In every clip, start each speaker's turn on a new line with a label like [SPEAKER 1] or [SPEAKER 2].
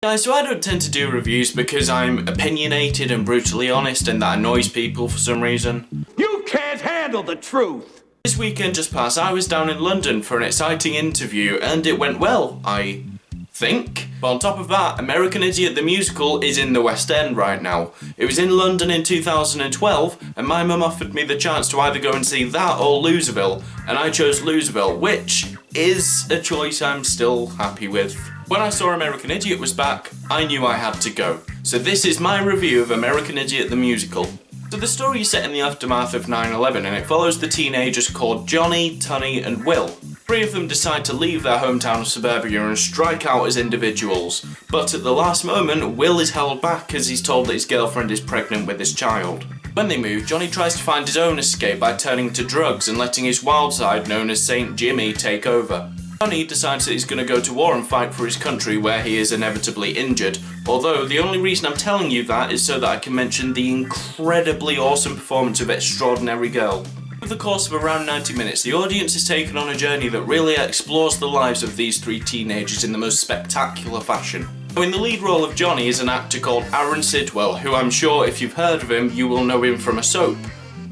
[SPEAKER 1] Guys, so I don't tend to do reviews because I'm opinionated and brutally honest, and that annoys people for some reason.
[SPEAKER 2] You can't handle the truth!
[SPEAKER 1] This weekend just passed, I was down in London for an exciting interview, and it went well, I think. But on top of that, American Idiot the Musical is in the West End right now. It was in London in 2012, and my mum offered me the chance to either go and see that or Loserville, and I chose Loserville, which is a choice I'm still happy with. When I saw American Idiot was back, I knew I had to go. So this is my review of American Idiot the Musical. So the story is set in the aftermath of 9/11, and it follows the teenagers called Johnny, Tunny and Will. Three of them decide to leave their hometown of suburbia and strike out as individuals. But at the last moment, Will is held back as he's told that his girlfriend is pregnant with his child. When they move, Johnny tries to find his own escape by turning to drugs and letting his wild side, known as Saint Jimmy, take over. Johnny decides that he's going to go to war and fight for his country where he is inevitably injured, although the only reason I'm telling you that is so that I can mention the incredibly awesome performance of Extraordinary Girl. Over the course of around 90 minutes, the audience is taken on a journey that really explores the lives of these three teenagers in the most spectacular fashion. Now, in the lead role of Johnny is an actor called Aaron Sidwell, who I'm sure if you've heard of him, you will know him from a soap.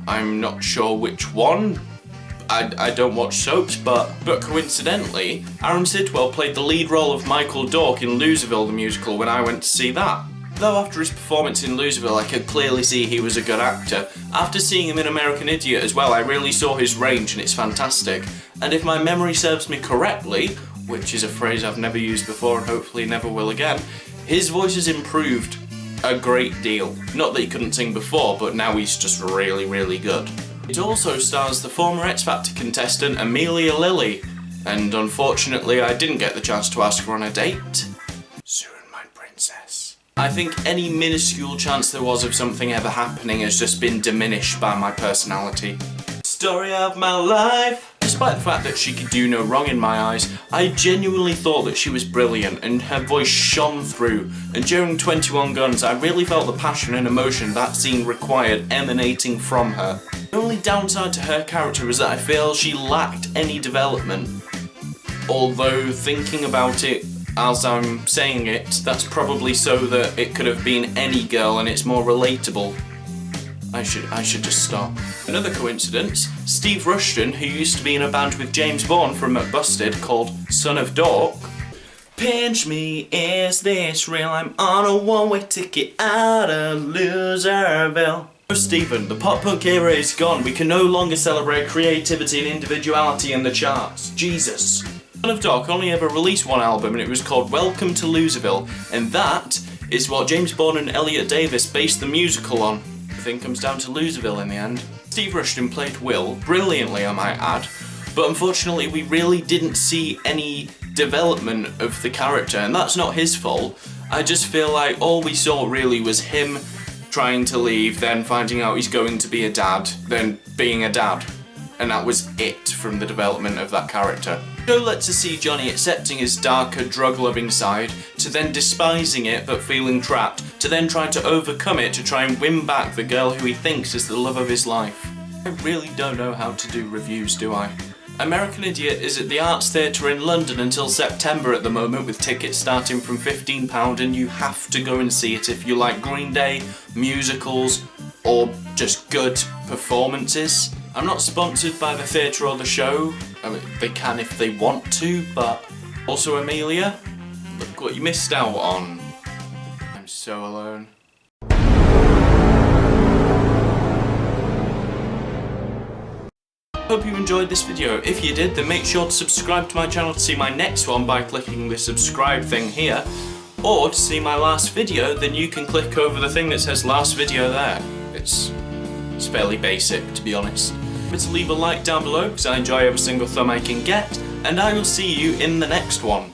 [SPEAKER 1] I'm not sure which one. I don't watch soaps, but coincidentally, Aaron Sidwell played the lead role of Michael Dork in Loserville the Musical when I went to see that. Though after his performance in Loserville I could clearly see he was a good actor, after seeing him in American Idiot as well I really saw his range and it's fantastic. And if my memory serves me correctly, which is a phrase I've never used before and hopefully never will again, his voice has improved a great deal. Not that he couldn't sing before, but now he's just really, really good. It also stars the former X Factor contestant Amelia Lilly, and unfortunately I didn't get the chance to ask her on a date. Soon, my princess. I think any minuscule chance there was of something ever happening has just been diminished by my personality. Story of my life. Despite the fact that she could do no wrong in my eyes, I genuinely thought that she was brilliant and her voice shone through, and during 21 Guns I really felt the passion and emotion that scene required emanating from her. The only downside to her character is that I feel she lacked any development. Although thinking about it as I'm saying it, that's probably so that it could have been any girl and it's more relatable. I should just stop. Another coincidence, Steve Rushton, who used to be in a band with James Bourne from McBusted called Son of Dork. Pinch me, is this real? I'm on a one-way ticket out of Loserville. Oh Stephen, the pop-punk era is gone. We can no longer celebrate creativity and individuality in the charts. Jesus. Son of Dork only ever released one album and it was called Welcome to Loserville, and that is what James Bourne and Elliot Davis based the musical on. Everything comes down to Loserville in the end. Steve Rushton played Will, brilliantly I might add, but unfortunately we really didn't see any development of the character, and that's not his fault. I just feel like all we saw really was him trying to leave, then finding out he's going to be a dad, then being a dad. And that was it from the development of that character. The show lets us see Johnny accepting his darker, drug-loving side, to then despising it but feeling trapped, to then trying to overcome it to try and win back the girl who he thinks is the love of his life. I really don't know how to do reviews, do I? American Idiot is at the Arts Theatre in London until September at the moment, with tickets starting from £15, and you have to go and see it if you like Green Day, musicals, or just good performances. I'm not sponsored by the theatre or the show. I mean, they can if they want to, but also Amelia, look what you missed out on. I'm so alone. Hope you enjoyed this video. If you did, then make sure to subscribe to my channel to see my next one by clicking the subscribe thing here, or to see my last video, then you can click over the thing that says last video there. It's fairly basic, to be honest. Remember to leave a like down below because I enjoy every single thumb I can get, and I will see you in the next one.